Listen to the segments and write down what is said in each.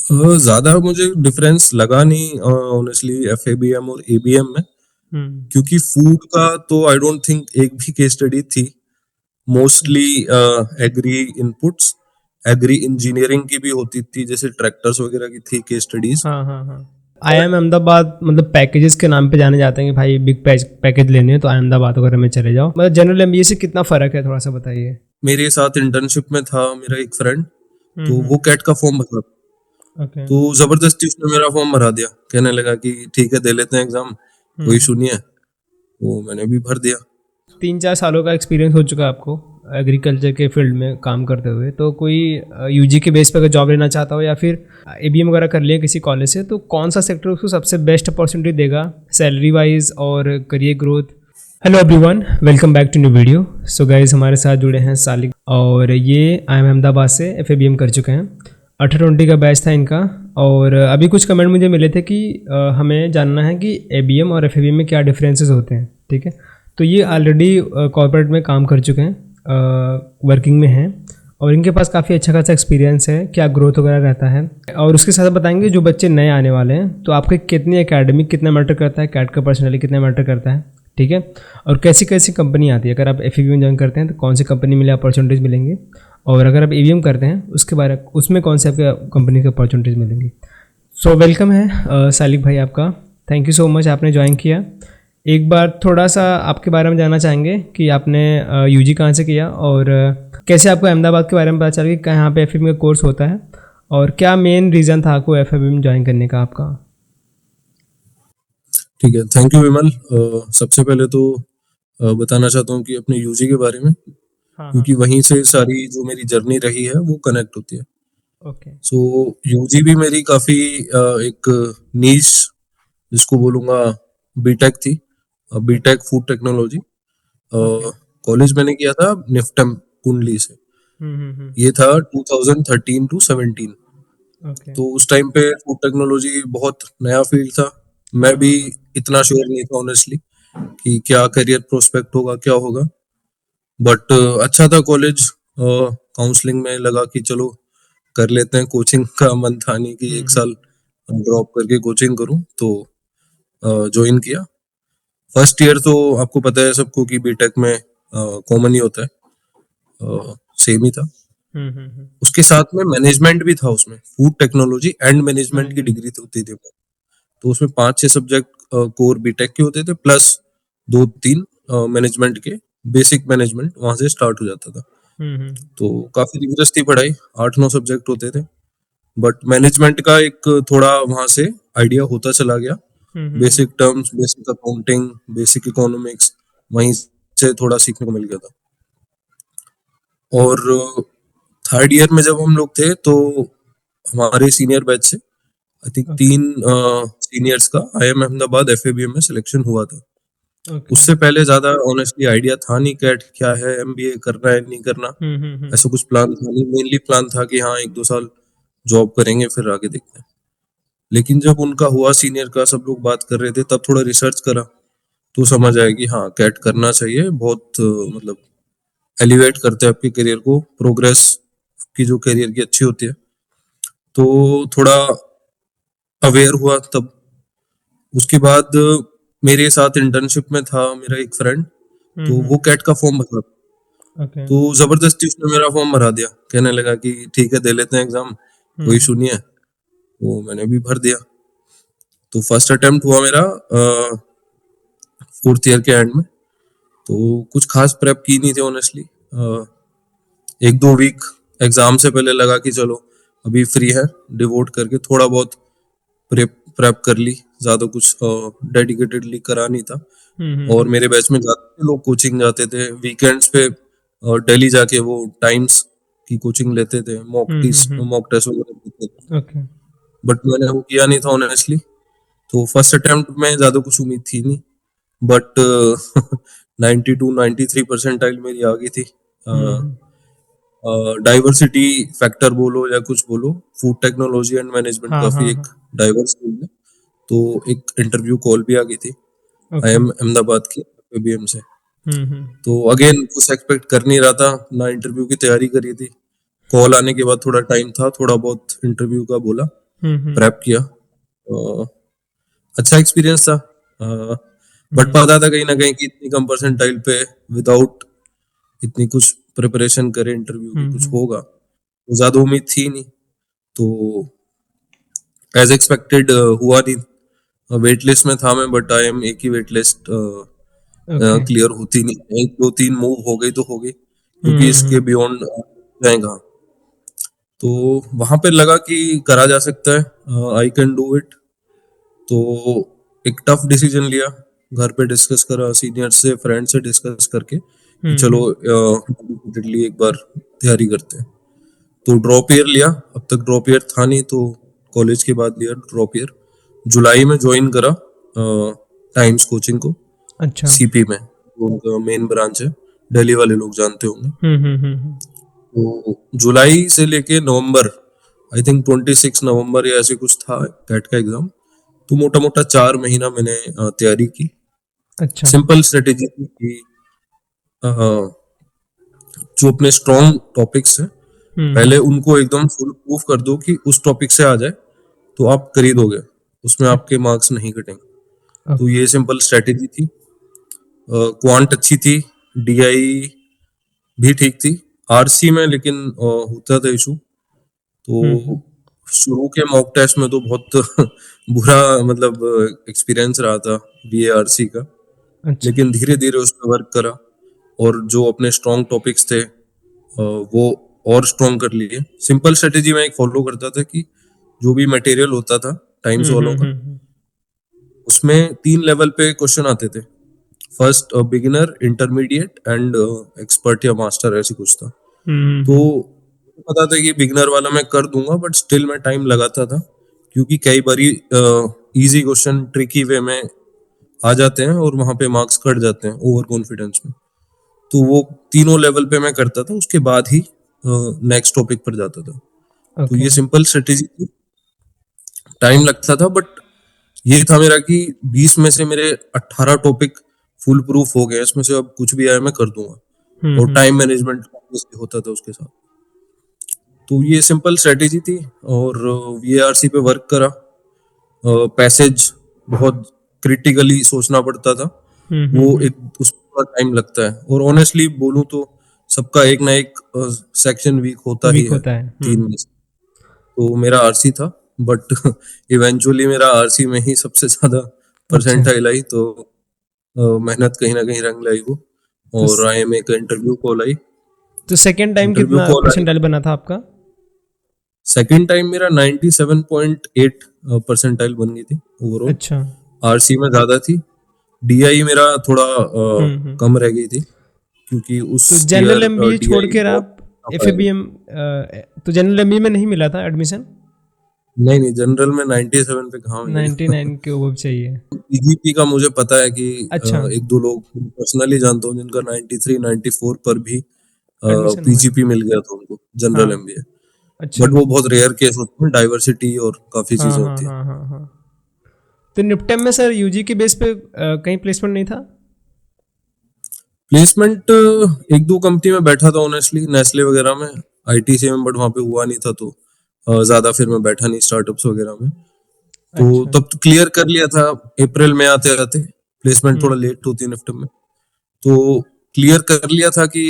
ज्यादा मुझे डिफरेंस लगा नहीं ऑनेस्टली एफएबीएम और एबीएम में। हम्म। क्योंकि फूड का तो आई डोंट थिंक एक भी केस स्टडी थी। Mostly agri inputs, agri engineering की भी होती थी, जैसे ट्रैक्टर्स वगैरह की थी केस स्टडीज। हाँ हाँ हाँ। IIM अहमदाबाद मतलब पैकेजेस के नाम पे जाने जाते हैं कि भाई बिग पैकेज लेने हैं तो अहमदाबाद वगैरह में चले जाओ। मतलब जनरल एमबीए से कितना फ़र्क है, थोड़ा सा बताइए। मेरे साथ इंटर्नशिप में था मेरा एक फ्रेंड, तो हम्म। वो कैट का फॉर्म भरा। ओके। तो जबरदस्ती उसने मेरा फॉर्म भरा दिया, कहने लगा कि ठीक है दे लेते हैं एग्जाम, कोई हम्म। इशू नहीं है। वो मैंने भी भर दिया। 3-4 सालों का एक्सपीरियंस हो चुका है आपको एग्रीकल्चर के फील्ड में काम करते हुए, तो कोई यूजी के बेस पर अगर जॉब लेना चाहता हो या फिर एबीएम वगैरह कर लिया किसी कॉलेज से, तो कौन सा सेक्टर उसको सबसे बेस्ट अपॉर्चुनिटी देगा सैलरी वाइज और career growth? Hello everyone, welcome back to new video. So guys, हमारे साथ जुड़े हैं सालिक और ये IIM अहमदाबाद से एफएबीएम कर चुके हैं। 18-20 का बैच था इनका। और अभी कुछ कमेंट मुझे मिले थे कि हमें जानना है कि एबीएम और एफएबीएम में क्या डिफरेंसेस होते हैं। ठीक है, तो ये ऑलरेडी कॉर्पोरेट में काम कर चुके हैं, वर्किंग में हैं और इनके पास काफ़ी अच्छा खासा एक्सपीरियंस है, क्या ग्रोथ वगैरह रहता है। और उसके साथ बताएंगे जो बच्चे नए आने वाले हैं तो आपके कितनी एकेडमिक कितना मैटर करता है, कैट का पर्सनली कितना मैटर करता है। ठीक है, और कैसी कैसी कंपनी आती है, अगर आप एफ ज्वाइन करते हैं तो कौन सी कंपनी में अपॉर्चुनिटीज़ मिलेंगी, और अगर आप एवीएम करते हैं उसके बारे उसमें कौन से आपके कंपनी की अपॉर्चुनिटीज़ मिलेंगी। सो वेलकम है सालिक भाई आपका। थैंक यू सो मच आपने ज्वाइन किया। एक बार थोड़ा सा आपके बारे में जानना चाहेंगे कि आपने यूजी कहाँ से किया और कैसे आपको अहमदाबाद के बारे में पता चला कि कहाँ पे एफएम का कोर्स होता है, और क्या मेन रीज़न था आपको एफएम ज्वाइन करने का आपका। ठीक है, थैंक यू विमल। सबसे पहले तो बताना चाहता हूँ कि अपने यूजी के बारे में, हाँ हाँ क्योंकि हाँ। वहीं से सारी जो मेरी जर्नी रही है वो कनेक्ट होती है। ओके। सो यूजी भी मेरी काफी एक नीश, जिसको बोलूंगा, बीटेक थी। BTech food technology. Okay. College मैंने किया था निफ्टम कुंडली से। हम्म। ये था 2013 टू 17। ओके। तो उस टाइम पे फूड टेक्नोलॉजी बहुत नया फील्ड था। मैं हाँ भी हाँ हाँ। इतना श्योर नहीं था ऑनेस्टली कि क्या करियर प्रोस्पेक्ट होगा, क्या होगा। बट अच्छा था कॉलेज। काउंसलिंग में लगा कि चलो कर लेते हैं। कोचिंग का मन था नहीं कि एक हम्म। साल ड्रॉप करके कोचिंग करूं, तो ज्वाइन किया। फर्स्ट ईयर तो आपको पता है सबको कि बीटेक में कॉमन ही होता है, सेम ही था। हम्म। उसके साथ में मैनेजमेंट भी था, उसमें फूड टेक्नोलॉजी एंड मैनेजमेंट की मैनेजमेंट। डिग्री होती थी। तो उसमें 5-6 सब्जेक्ट कोर बीटेक के होते थे, प्लस 2-3 मैनेजमेंट के। बेसिक मैनेजमेंट वहां से स्टार्ट हो जाता था। हम्म। तो काफी रिगरस थी पढ़ाई, 8-9 सब्जेक्ट होते थे। बट मैनेजमेंट का एक थोड़ा वहां से आइडिया होता चला गया। Hmm. Basic terms, basic accounting, basic economics वहीं से थोड़ा सीखने को मिल गया था। और थर्ड ईयर में जब हम लोग थे तो हमारे सीनियर बैच से आई थिंक ओके। 3 सीनियर्स का IIM अहमदाबाद एफएबीएम में सिलेक्शन हुआ था। ओके। उससे पहले ज्यादा ऑनेस्टली आइडिया था नहीं कैट क्या है, एमबीए करना है नहीं करना। हम्म। ऐसा कुछ प्लान था नहीं। मेनली प्लान था कि हाँ 1-2 साल जॉब करेंगे फिर आगे देखते हैं। लेकिन जब उनका हुआ सीनियर का, सब लोग बात कर रहे थे, तब थोड़ा रिसर्च करा तो समझ आया कि हाँ कैट करना चाहिए। बहुत मतलब एलिवेट करते हैं आपके करियर को, प्रोग्रेस की जो करियर की अच्छी होती है। तो थोड़ा अवेयर हुआ तब। उसके बाद मेरे साथ इंटर्नशिप में था मेरा एक फ्रेंड, तो वो हम्म। कैट का फॉर्म भरा। ओके। तो जबरदस्ती उसने मेरा फॉर्म भरा दिया, कहने लगा कि ठीक है दे लेते हैं एग्जाम, कोई इशू हम्म। नहीं है। वो मैंने भी भर दिया। तो फर्स्ट अटेम्प्ट हुआ मेरा फोर्थ ईयर के एंड में। तो कुछ खास प्रेप की नहीं थी ऑनेस्टली। 1-2 वीक एग्जाम से पहले लगा कि चलो अभी फ्री है, डिवोट करके थोड़ा बहुत प्रेप प्रेप कर ली। ज्यादा कुछ डेडिकेटेडली करा नहीं था। और हम्म। मेरे बैच में ज्यादा लोग कोचिंग जाते थे वीकेंड्स पे, दिल्ली जाके वो टाइम्स की कोचिंग लेते थे, मॉक टेस्ट वगैरह देते थे। ओके। बट मैंने वो किया नहीं था ऑनेस्टली। तो फर्स्ट अटेम्प्ट में ज्यादा कुछ उम्मीद थी नहीं। बट 92-93 परसेंटाइल मेरी आ गई थी। हम्म। डाइवर्सिटी फैक्टर बोलो या कुछ बोलो, फूड टेक्नोलॉजी एंड मैनेजमेंट हाँ काफी हाँ एक हाँ। डाइवर्स फील्ड है। तो एक इंटरव्यू कॉल भी आ गई थी ओके। IIM अहमदाबाद की IIM से। हम्म। तो अगेन कुछ एक्सपेक्ट कर नहीं रहा था ना, इंटरव्यू की तैयारी करी थी। कॉल आने के बाद थोड़ा टाइम था, थोड़ा बहुत इंटरव्यू का बोला। हम्म। प्रेप किया। अच्छा एक्सपीरियंस था, बट पता था कहीं ना कहीं कि इतनी कम परसेंटाइल पे विदाउट इतनी कुछ प्रिपरेशन करे इंटरव्यू की कुछ हम्म। होगा, तो ज्यादा उम्मीद थी नहीं। तो एज एक्सपेक्टेड हुआ नहीं। वेट लिस्ट में था मैं, बट आई एम एक ही वेट लिस्ट ओके। क्लियर होती नहीं, एक दो तीन मूव हो गई तो हो गई, क्योंकि इसके हम्म। बियॉन्ड जाएगा। तो वहां पे लगा कि करा जा सकता है, आई कैन डू इट। तो एक टफ डिसीजन लिया, घर पे डिस्कस करा, सीनियर से फ्रेंड से डिस्कस करके कि चलो हम्म। डेडिकेटेडली एक बार तैयारी करते हैं। तो ड्रॉप ईयर लिया, अब तक ड्रॉप ईयर था नहीं, तो कॉलेज के बाद लिया ड्रॉप ईयर। जुलाई में ज्वाइन करा टाइम्स कोचिंग को, अच्छा। सीपी में, वो उनका मेन ब्रांच है, दिल्ली वाले लोग जानते होंगे। हम्म। तो जुलाई से लेके नवंबर, आई थिंक 26 नवंबर या ऐसे कुछ था कैट का एग्जाम। तो मोटा मोटा 4 महीना मैंने तैयारी की। अच्छा। सिंपल स्ट्रेटेजी थी कि अ, जो अपने स्ट्रॉन्ग टॉपिक्स हैं पहले हम्म। उनको एकदम फुल प्रूफ कर दो कि उस टॉपिक से आ जाए तो आप कर ही दोगे, उसमें आपके मार्क्स नहीं कटेंगे। तो ओके। ये सिंपल स्ट्रेटेजी थी। क्वांट अच्छी थी, डीआई भी ठीक थी, आरसी में लेकिन होता था इशू। तो हम्म। शुरू के मॉक टेस्ट में तो बहुत बुरा मतलब एक्सपीरियंस रहा था बीएआरसी का। अच्छा। लेकिन धीरे धीरे उस पर वर्क करा, और जो अपने स्ट्रॉन्ग टॉपिक्स थे वो और स्ट्रॉन्ग कर लिए। सिंपल स्ट्रेटेजी मैं एक फॉलो करता था कि जो भी मटेरियल होता था टाइम्स वालों का, हम्म। उसमें 3 लेवल पे क्वेश्चन आते थे। First beginner, intermediate and expert या मास्टर, ऐसी कुछ था। तो हम्म। पता था कि बिगनर वाला मैं कर दूंगा, बट स्टिल मैं टाइम लगाता था, क्योंकि कई बारी इजी क्वेश्चन ट्रिकी वे में आ जाते हैं और वहां पे मार्क्स कट जाते हैं ओवर कॉन्फिडेंस में। तो वो तीनों लेवल पे मैं करता था, उसके बाद ही नेक्स्ट टॉपिक पर जाता था। तो ओके। ये सिंपल स्ट्रेटेजी थी, टाइम लगता था, बट ये था मेरा कि 20 में से मेरे 18 टॉपिक फुल प्रूफ हो गए, इसमें से अब कुछ भी आया मैं कर दूंगा। और हम्म। टाइम मैनेजमेंट होता था उसके साथ। तो ये सिंपल स्ट्रेटेजी थी, और वीएआरसी पे वर्क करा। पैसेज बहुत क्रिटिकली सोचना पड़ता था, वो हम्म। एक उसका टाइम लगता है। और ऑनेस्टली बोलूं तो सबका एक ना एक सेक्शन वीक होता ही वीक है, होता है। 3 में से। तो मेरा आरसी था, बट इवेंचुअली मेरा आरसी में ही सबसे ज्यादा अच्छा। परसेंटाइल आई। तो मेहनत कहीं ना कहीं रंग लाई वो, तो और आईएमए का इंटरव्यू कॉल आई। तो सेकेंड टाइम इंटरव्यू कितना कॉल आई, परसेंटाइल बना था आपका? सेकेंड टाइम मेरा 97.8 परसेंटाइल बन गई थी ओवरऑल। अच्छा। आरसी में ज्यादा थी, डीआई मेरा थोड़ा हम्म। कम रह गई थी, क्योंकि उस तो जनरल ईयर एमबीए छोड़ डीआई कर बहुत आप टफ एफ ए आया। बी एम, तो जनरल एमबीए में नहीं मिला था एडमिशन? नहीं नहीं, जनरल में 97 पे कहाँ मिलेगा। 99 के वो चाहिए। पीजीपी का मुझे पता है कि अच्छा। एक दो लोग पर्सनली जानता हूँ जिनका 93 94 पर भी एडमिशन हुआ है। पीजीपी मिल गया था उनको, जनरल हाँ। एमबीए। अच्छा। बट वो बहुत रेयर केस होते हैं, डाइवर्सिटी और काफी हाँ चीजें हाँ होती है। हाँ हाँ हाँ। तो निफ्टेम में सर यूजी के बेस पे कहीं प्लेसमेंट नहीं था? प्लेसमेंट एक दो कंपनी में बैठा था ऑनेस्टली, नेस्ले वगैरह में, आईटी में, बट वहां पे हुआ नहीं था। तो ज्यादा फिर मैं बैठा नहीं स्टार्टअप्स वगैरह में। तो अच्छा। तब तो क्लियर कर लिया था अप्रैल में आते आते। प्लेसमेंट थोड़ा हम्म। लेट होती है निफ्ट में। तो क्लियर कर लिया था कि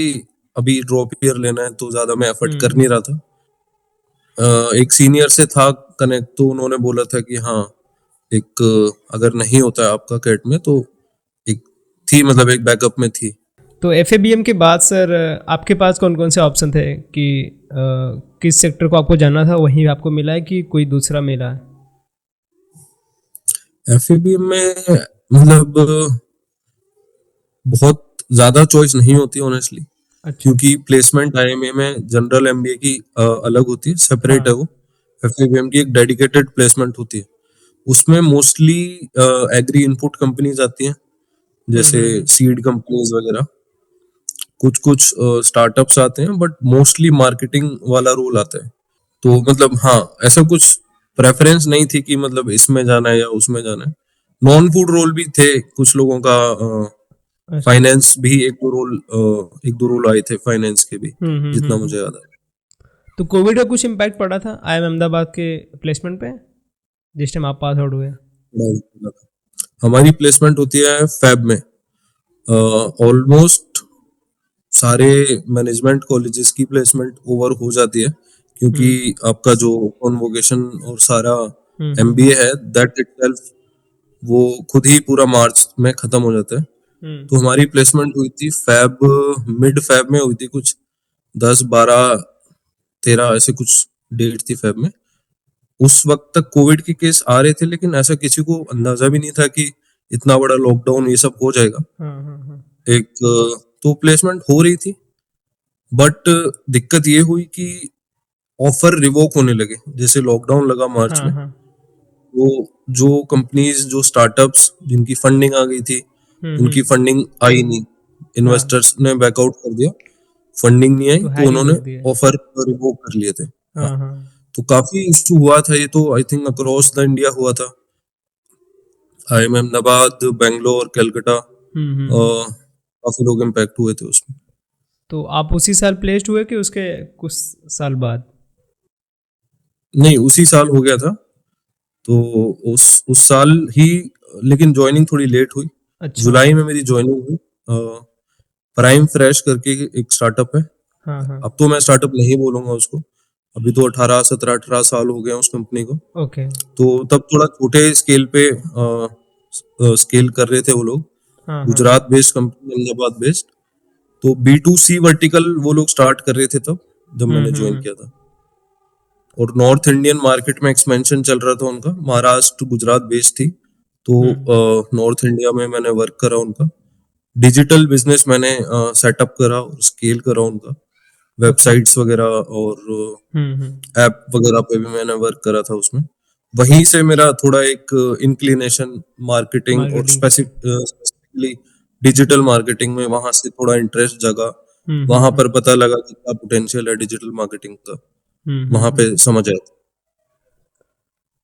अभी ड्रॉप ईयर लेना है, तो ज्यादा मैं एफर्ट कर नहीं हम्म। रहा था। एक सीनियर से था कनेक्ट, तो उन्होंने बोला था कि हाँ, एक अगर नहीं होता है आपका कैट में तो एक थी, मतलब एक बैकअप में थी। तो एफ के बाद सर आपके पास कौन कौन से ऑप्शन थे कि किस सेक्टर को आपको जाना था वहीं आपको मिला है कि कोई दूसरा मिला है? एफएबीएम में मतलब बहुत ज्यादा चॉइस नहीं होती ऑनेस्टली, अच्छा। क्योंकि प्लेसमेंट आईएमए में जनरल एमबीए की अलग होती है, सेपरेट है हाँ। वो। एफएबीएम की एक डेडिकेटेड प्लेसमेंट होती है, उसमें मोस्टली एग्री इनपुट कंपनीज आती हैं, जैसे हम्म। सीड कंपनीज वगैरह। कुछ कुछ स्टार्टअप्स आते हैं, बट मोस्टली मार्केटिंग वाला रोल आता है। तो मतलब हाँ, ऐसा कुछ प्रेफरेंस नहीं थी कि मतलब इसमें जाना है या उसमें जाना है। नॉन फूड रोल भी थे कुछ लोगों का, अच्छा। फाइनेंस भी एक दो रोल आए थे फाइनेंस के भी, जितना हम्म। मुझे याद है। तो कोविड का कुछ इम्पैक्ट पड़ा था IIM अहमदाबाद के प्लेसमेंट पे जिस टाइम आप पास आउट हुए? हमारी प्लेसमेंट होती है फैब में। ऑलमोस्ट सारे मैनेजमेंट कॉलेजेस की प्लेसमेंट ओवर हो जाती है, क्योंकि आपका जो कॉन्वोकेशन और सारा एमबीए है दैट इटसेल्फ वो खुद ही पूरा मार्च में खत्म हो जाता है। तो हमारी प्लेसमेंट हुई थी फैब, मिड फैब में हुई थी, कुछ 10, 12, 13 ऐसे कुछ डेट थी फैब में। उस वक्त तक कोविड के केस आ रहे थे, लेकिन ऐसा किसी को अंदाजा भी नहीं था कि इतना बड़ा लॉकडाउन ये सब हो जाएगा। एक तो प्लेसमेंट हो रही थी, बट दिक्कत ये हुई कि ऑफर रिवोक होने लगे जैसे लॉकडाउन लगा मार्च में। वो जो कंपनीज, जो स्टार्टअप्स जिनकी फंडिंग आ गई थी, उनकी फंडिंग आई नहीं, इन्वेस्टर्स ने बैकआउट कर दिया, फंडिंग नहीं आई, तो उन्होंने ऑफर रिवोक कर लिए थे। तो काफी इशू हुआ था ये, तो I think across the India हुआ था। IIM अहमदाबाद, बेंगलोर, कलकत्ता, काफी लोग इम्पैक्ट हुए थे उसमें। तो आप उसी साल प्लेस्ड हुए कि उसके कुछ साल बाद? नहीं, उसी साल हो गया था, तो उस साल ही, लेकिन ज्वाइनिंग थोड़ी लेट हुई। अच्छा। जुलाई में मेरी ज्वाइनिंग हुई। प्राइम फ्रेश करके एक स्टार्टअप है। अब तो मैं स्टार्टअप नहीं बोलूंगा उसको, अभी तो 17, 18 साल हो गए उस कंपनी को। ओके। तो तब थोड़ा छोटे स्केल पे स्केल कर रहे थे वो लोग। Gujarat based company, Ahmedabad based. तो B2C वर्टिकल वो लोग स्टार्ट कर रहे थे तब जब मैंने ज्वाइन किया था। और नॉर्थ इंडियन मार्केट में एक्सपेंशन चल रहा था उनका, महाराष्ट्र गुजरात बेस्ड थी, तो नॉर्थ इंडिया में मैंने वर्क करा उनका। डिजिटल बिजनेस मैंने सेटअप करा और स्केल करा उनका, वेबसाइट्स वगैरह और ऐप वगैरह पे भी मैंने वर्क करा था उसमें। वहीं से मेरा थोड़ा एक इंक्लिनेशन मार्केटिंग और स्पेसिफिकली डिजिटल मार्केटिंग में, वहां से थोड़ा इंटरेस्ट जगा। वहां पर पता लगा कि क्या पोटेंशियल है डिजिटल मार्केटिंग का, वहां पे समझ आया।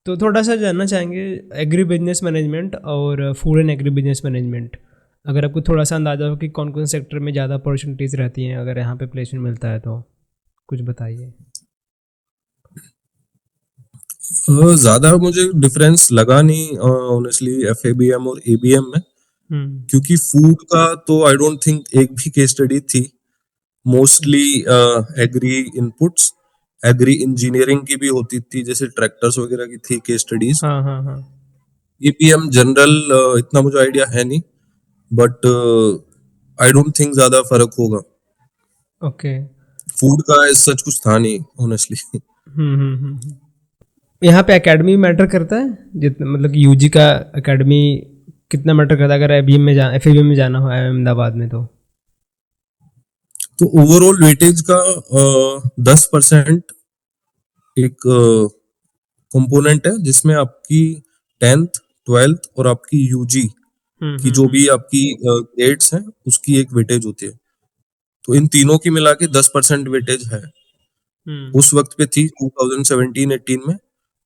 तो थोड़ा सा जानना चाहेंगे एग्री बिजनेस मैनेजमेंट और food and agri business management, अगर आपको थोड़ा सा अंदाजा हो कि कौन कौन सेक्टर में ज़्यादा अपॉर्चुनिटीज़ रहती हैं अगर यहाँ पे प्लेसमेंट मिलता है, तो कुछ बताइए। ज्यादा मुझे डिफरेंस लगा नहीं ऑनेस्टली FABM और ABM में, क्योंकि फूड का तो आई डोंट थिंक एक भी केस स्टडी थी। Mostly agri inputs, agri engineering की भी होती थी, जैसे ट्रैक्टर्स वगैरह की थी केस स्टडीज। APM जनरल इतना मुझे आइडिया है नहीं, बट आई डोंट थिंक ज्यादा फर्क होगा। ओके। फूड का सच कुछ था नहीं ऑनेस्टली। यहाँ पे एकेडमी मैटर करता है जितना, मतलब UG का एकेडमी कितना मैटर करता है अगर FABM में जाना हो अहमदाबाद में? तो ओवरऑल वेटेज का 10% एक कंपोनेंट है, जिसमें आपकी 10th 12th और आपकी UG की जो भी आपकी ग्रेड्स हैं उसकी एक वेटेज होती है। तो इन तीनों की मिला के 10% वेटेज है। उस वक्त पे थी 2017-18 में,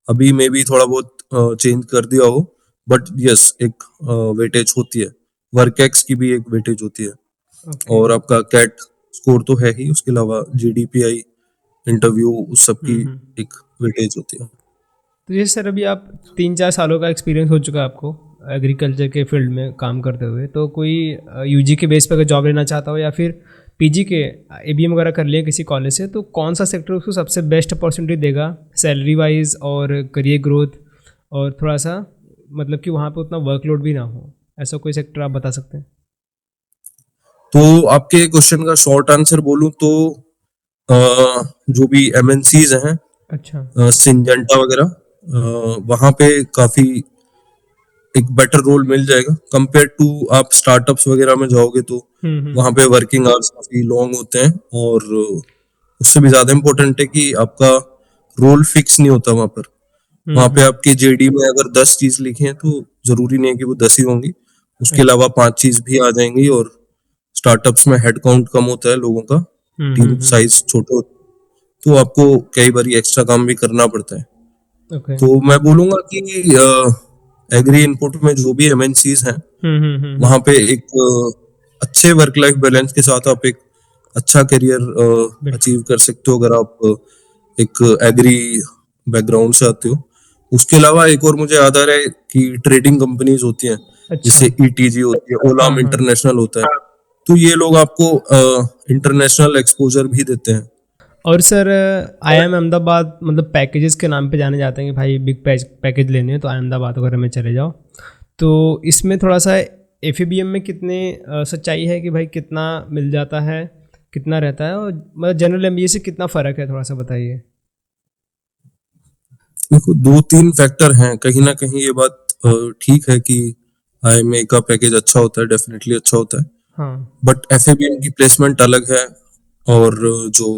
अभी में भी थोड़ा बहुत चेंज कर दिया हो, बट यस एक वेटेज होती है। वर्क एक्स की भी एक वेटेज होती है। और आपका कैट स्कोर तो है ही, उसके अलावा GDPI इंटरव्यू उस सब की एक वेटेज होती है। तो ये सर अभी आप 3-4 सालों का एक्सपीरियंस हो चुका है आपको एग्रीकल्चर के फील्ड में काम करते हुए, तो कोई UG के बेस पर अगर जॉब लेना चाहता हो या फिर PG के ABM वगैरह कर लिए किसी कॉलेज से, तो कौन सा सेक्टर उसको सबसे बेस्ट अपॉर्चुनिटी देगा सैलरी वाइज और करियर ग्रोथ, और थोड़ा सा मतलब कि वहाँ पे उतना वर्कलोड भी ना हो, ऐसा कोई सेक्टर आप बता सकते हैं? तो आपके क्वेश्चन का शॉर्ट आंसर बोलूं तो जो भी MNCs हैं, अच्छा, सिंजेंटा वगैरह, वहां पे काफी एक बेटर रोल मिल जाएगा कंपेयर टू आप स्टार्टअप्स वगैरह में जाओगे तो वहां पे वर्किंग आवर्स काफी लॉन्ग होते हैं, और उससे भी ज्यादा इम्पोर्टेंट है कि आपका रोल फिक्स नहीं होता वहां पर। वहां पे आपके JD में अगर 10 चीज लिखी हैं तो जरूरी नहीं है कि वो 10 ही होंगी, उसके अलावा 5 चीज भी आ जाएंगी। और स्टार्टअप्स में हेड काउंट कम होता है लोगों का, टीम साइज छोटे होते हैं, तो आपको कई बार एक्स्ट्रा काम भी करना पड़ता है। तो मैं बोलूंगा कि एग्री इनपुट में जो भी MNCs हैं, वहां पे एक अच्छे वर्क लाइफ बैलेंस के साथ आप एक अच्छा करियर अचीव कर सकते हो, अगर आप एक एग्री बैकग्राउंड से आते हो। उसके अलावा एक और मुझे याद आ रहा है कि ट्रेडिंग कंपनीज होती हैं, अच्छा। जैसे ईटीजी होती है, हाँ ओलाम हाँ। इंटरनेशनल होता है। तो ये लोग आपको इंटरनेशनल एक्सपोजर भी देते हैं। और सर IIM अहमदाबाद मतलब पैकेजेस के नाम पे जाने जाते हैं कि भाई बिग पैकेज लेने हैं तो अहमदाबाद वगैरह में चले जाओ। तो इसमें थोड़ा सा FABM में कितने सच्चाई है कि भाई कितना मिल जाता है, कितना रहता है, और मतलब जनरल MBA से कितना फ़र्क है, थोड़ा सा बताइए। देखो, दो तीन फैक्टर हैं। कहीं ना कहीं ये बात ठीक है कि आईएमए का पैकेज अच्छा होता है, डेफिनेटली अच्छा होता है। हाँ। बट एफएबीएम की प्लेसमेंट अलग है। और जो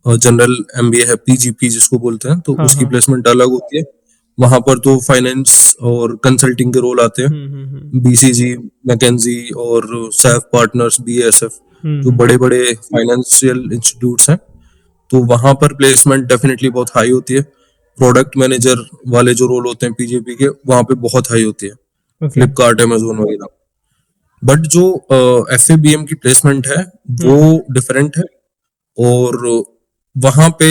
जनरल एमबीए है, पीजीपी जिसको बोलते हैं, तो हाँ उसकी हाँ। प्लेसमेंट अलग होती है। वहां पर तो फाइनेंस और कंसल्टिंग के रोल आते हैं। हम्म। बीसीजी, मैकेंजी और सैफ पार्टनर्स, बीएसएफ, जो हम्म। बड़े बड़े फाइनेंशियल इंस्टीट्यूट्स हैं, तो वहां पर प्लेसमेंट डेफिनेटली बहुत हाई होती है। प्रोडक्ट मैनेजर वाले जो रोल होते हैं पीजीपी के, वहां पे बहुत हाई होती है, ओके। फ्लिपकार्ट, अमेजोन वगैरह। बट जो एफएबीएम की प्लेसमेंट है, वो हम्म। डिफरेंट है। और वहां पे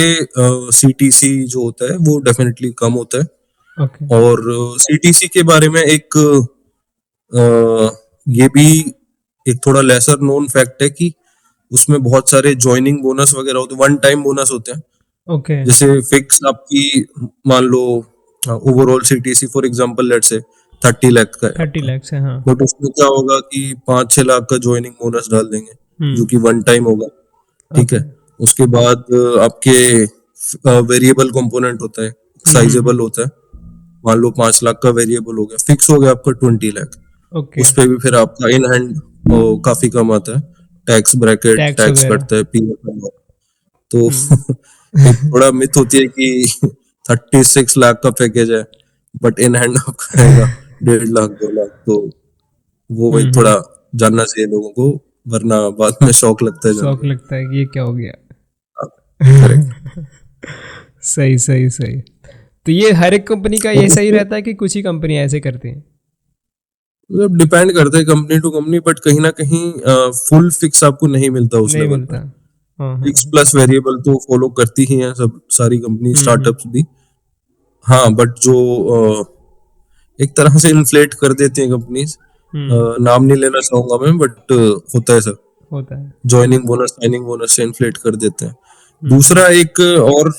सीटीसी जो होता है वो डेफिनेटली कम होता है। ओके। और सीटीसी के बारे में एक ये भी एक थोड़ा लेसर नोन फैक्ट है कि उसमें बहुत सारे ज्वाइनिंग बोनस वगैरह होते हैं, वन टाइम बोनस होते हैं। ओके। जैसे फिक्स आपकी, मान लो overall CTC for example let's say 30 lakh का है 30 lakhs है, हाँ। बट उसमें क्या होगा कि 5-6 लाख का ज्वाइनिंग बोनस डाल देंगे, जो कि वन टाइम होगा। ठीक ओके। है। उसके बाद आपके वेरिएबल कंपोनेंट होता है, साइजेबल हम्म। होता है। मान लो 5 लाख का वेरिएबल हो गया, फिक्स हो गया आपका 20 लाख। ओके। उस पे भी फिर आपका इन हैंड काफी कम आता है। टैक्स ब्रैकेट, टैक्स टैक्स वगैरह। कटता है, पीएफ। तो हम्म। एक थोड़ा मिथ होती है कि 36 लाख का पैकेज है, बट इन हैंड आपका आएगा 1.5 लाख, 2 लाख। तो वो एक हम्म। थोड़ा जानना चाहिए लोगों को, वरना बाद में शौक लगता है जान शौक के। लगता है कि ये क्या हो गया। करेक्ट। सही सही सही। तो ये हर एक कंपनी का ये सही रहता है कि कुछ ही कंपनी ऐसे करती हैं? मतलब डिपेंड करता है कंपनी टू कंपनी, बट कहीं ना कहीं फुल फिक्स आपको नहीं मिलता उस नहीं लेवल मिलता। पर। हाँ हाँ। फिक्स प्लस वेरिएबल तो फॉलो करती ही हैं सब, सारी कंपनी, हम्म। स्टार्टअप्स भी। हाँ, बट जो एक तरह से इन्फ्लेट कर देती हैं कंपनीज, हम्म। नाम नहीं लेना चाहूंगा मैं, बट होता है सर। होता है। ज्वाइनिंग बोनस, साइनिंग बोनस से इन्फ्लेट कर देते हैं। हम्म। दूसरा एक और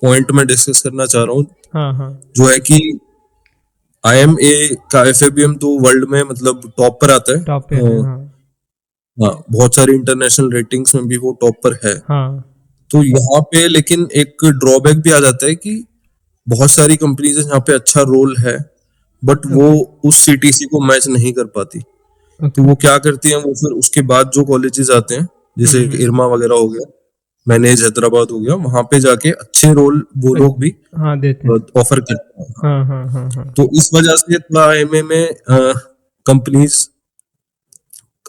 पॉइंट मैं डिस्कस करना चाह रहा हूँ, हाँ हाँ। जो है कि आईएमए का एफएबीएम तो वर्ल्ड में मतलब टॉप पर आता है। टॉप पे है, हाँ। हाँ, बहुत सारी इंटरनेशनल रेटिंग्स में भी वो टॉप पर है। हाँ। तो यहाँ पे लेकिन एक ड्रॉबैक भी आ जाता है कि बहुत सारी कंपनीज है जहाँ पे अच्छा रोल है, बट वो ओके। उस सीटीसी को मैच नहीं कर पाती। तो ओके। वो क्या करती हैं, वो फिर उसके बाद जो कॉलेजेस आते हैं, जैसे हम्म। इरमा वगैरह हो गया, मैनेज हैदराबाद हो गया, वहां पे जाके अच्छे रोल वो लोग भी हाँ देते हैं। ऑफर करते हैं। हाँ हाँ हाँ हाँ। तो इस वजह से थोड़ा आईएमए में कंपनीज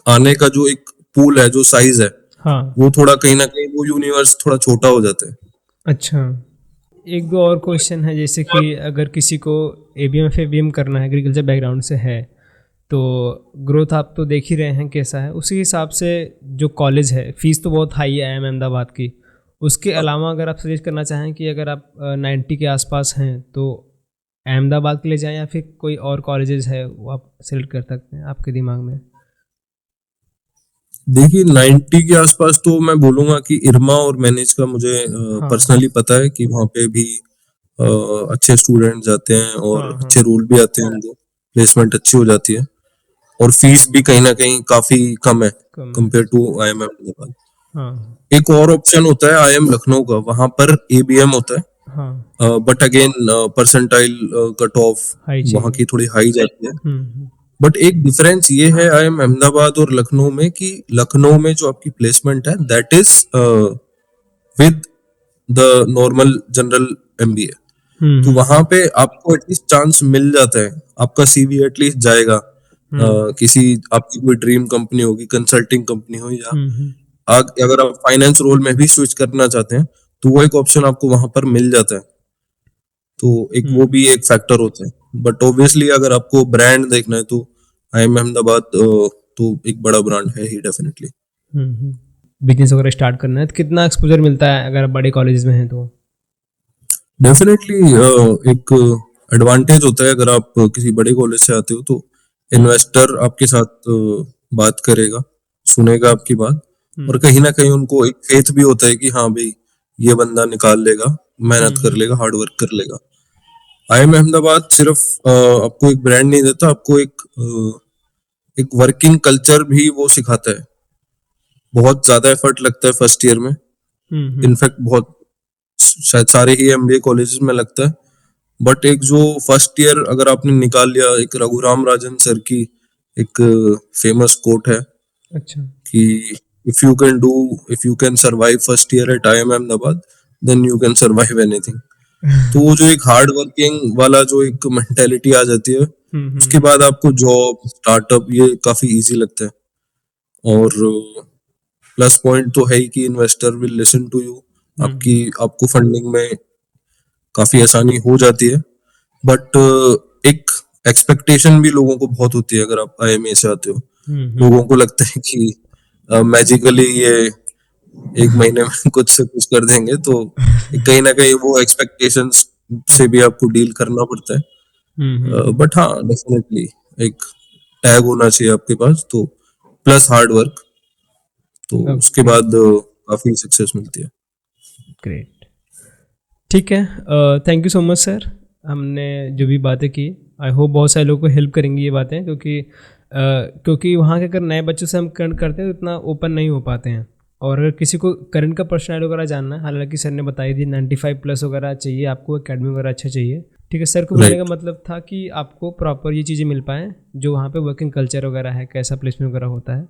आने का जो एक पूल है, जो साइज है, हाँ। वो थोड़ा कहीं ना कहीं वो यूनिवर्स थोड़ा छोटा हो जाता है। अच्छा। एक दो और क्वेश्चन है, जैसे कि अगर किसी को ABM FABM करना है, एग्रीकल्चर बैकग्राउंड से है, तो ग्रोथ आप तो देख ही रहे हैं कैसा है, उसी हिसाब से जो कॉलेज है, फीस तो बहुत हाई है IIM अहमदाबाद की। उसके अलावा अगर आप सजेस्ट करना चाहें कि अगर आप 90 के आसपास हैं तो अहमदाबाद के लिए जाएं, या फिर कोई और कॉलेजेस है वो आप सेलेक्ट कर सकते हैं आपके दिमाग में? देखिए, 90 के आसपास तो मैं बोलूंगा कि इरमा और मैनेज का मुझे हाँ पर्सनली पता है कि वहाँ पे भी अ, अच्छे स्टूडेंट जाते हैं और हाँ हाँ। अच्छे रोल भी आते हैं उनको, प्लेसमेंट अच्छी हो जाती है। और फीस भी कहीं ना कहीं काफी कम है कम है। Compare to IIM Ahmedabad. हाँ एक और ऑप्शन होता है आईएम लखनऊ का, वहां पर एबीएम होता हाँ। है, but again percentile cut off high वहां चाहिए। की थोड़ी हाई जाती है। हम्म। बट एक डिफरेंस ये है आईएम अहमदाबाद और लखनऊ में कि लखनऊ में जो आपकी प्लेसमेंट है, that is with the normal general MBA. तो हम्म। वहां पे आपको एटलीस्ट चांस मिल जाता है, आपका सीवी एटलीस्ट जाएगा। हम्म। किसी आपकी कोई ड्रीम कंपनी होगी, कंसल्टिंग कंपनी हो, या हम्म। अगर आप फाइनेंस रोल में भी स्विच करना चाहते हैं, तो वो एक ऑप्शन आपको वहां पर मिल जाता है। तो एक वो हम्म। भी एक फैक्टर होता है। बट ऑब्वियसली अगर आपको ब्रांड देखना है, तो आईएम अहमदाबाद तो एक बड़ा ब्रांड है ही डेफिनेटली। बिजनेस वगैरह स्टार्ट करना है तो कितना एक्सपोजर मिलता है अगर आप बड़े कॉलेज में हैं तो? डेफिनेटली एक एडवांटेज होता है अगर आप किसी बड़े कॉलेज से आते हो तो इन्वेस्टर आपके साथ बात करेगा, सुनेगा आपकी बात, और कहीं ना कहीं उनको एक फेथ भी होता है कि हाँ भाई ये बंदा निकाल लेगा, मेहनत कर लेगा, हार्ड वर्क कर लेगा। आईएम अहमदाबाद सिर्फ आपको एक ब्रांड नहीं देता, आपको एक वर्किंग कल्चर भी वो सिखाता है। बहुत ज्यादा एफर्ट लगता है फर्स्ट ईयर में, इनफैक्ट बहुत शायद सारे ही एमबीए कॉलेजेस में लगता है। बट एक जो फर्स्ट ईयर अगर आपने निकाल लिया, एक रघुराम राजन सर की एक फेमस कोट है अच्छा। कि if you can survive first year at IIM Ahmedabad then you can survive anything. तो वो जो एक हार्ड वर्किंग वाला जो एक मेंटेलिटी आ जाती है, उसके बाद आपको जॉब स्टार्टअप ये काफी इजी लगता है। और प्लस पॉइंट तो है ही कि investor will listen to you, आपकी आपको फंडिंग में काफी आसानी हो जाती है। बट एक एक्सपेक्टेशन भी लोगों को बहुत होती है अगर आप आईएमए से आते हो। लोगों को लगता है कि मैजिकली ये एक महीने में कुछ से कुछ कर देंगे, तो कहीं ना कहीं वो एक्सपेक्टेशंस से भी आपको डील करना पड़ता है। बट हाँ, डेफिनेटली एक टैग होना चाहिए आपके पास, तो प्लस हार्ड वर्क, तो उसके ओके, बाद काफी सक्सेस मिलती है। ग्रेट। ठीक है, thank you so much sir. हमने जो भी बातें की, आई होप बहुत सारे लोगों को हेल्प करेंगी ये बातें, क्योंकि वहाँ के अगर नए बच्चों से हम कनेक्ट करते हैं तो इतना ओपन नहीं हो पाते हैं। और अगर किसी को करंट का पर्सनैलिटी वगैरह जानना है, हालांकि सर ने बताई थी 95 प्लस वगैरह चाहिए आपको, एकेडमी वगैरह अच्छा चाहिए। ठीक है, सर को बोलने का राइट। मतलब था कि आपको प्रॉपर ये चीज़ें मिल पाएँ जो वहाँ पे वर्किंग कल्चर वगैरह है, कैसा प्लेसमेंट वगैरह होता है।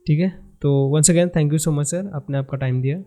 ठीक है, तो once again thank you so much sir, आपने आपका टाइम दिया।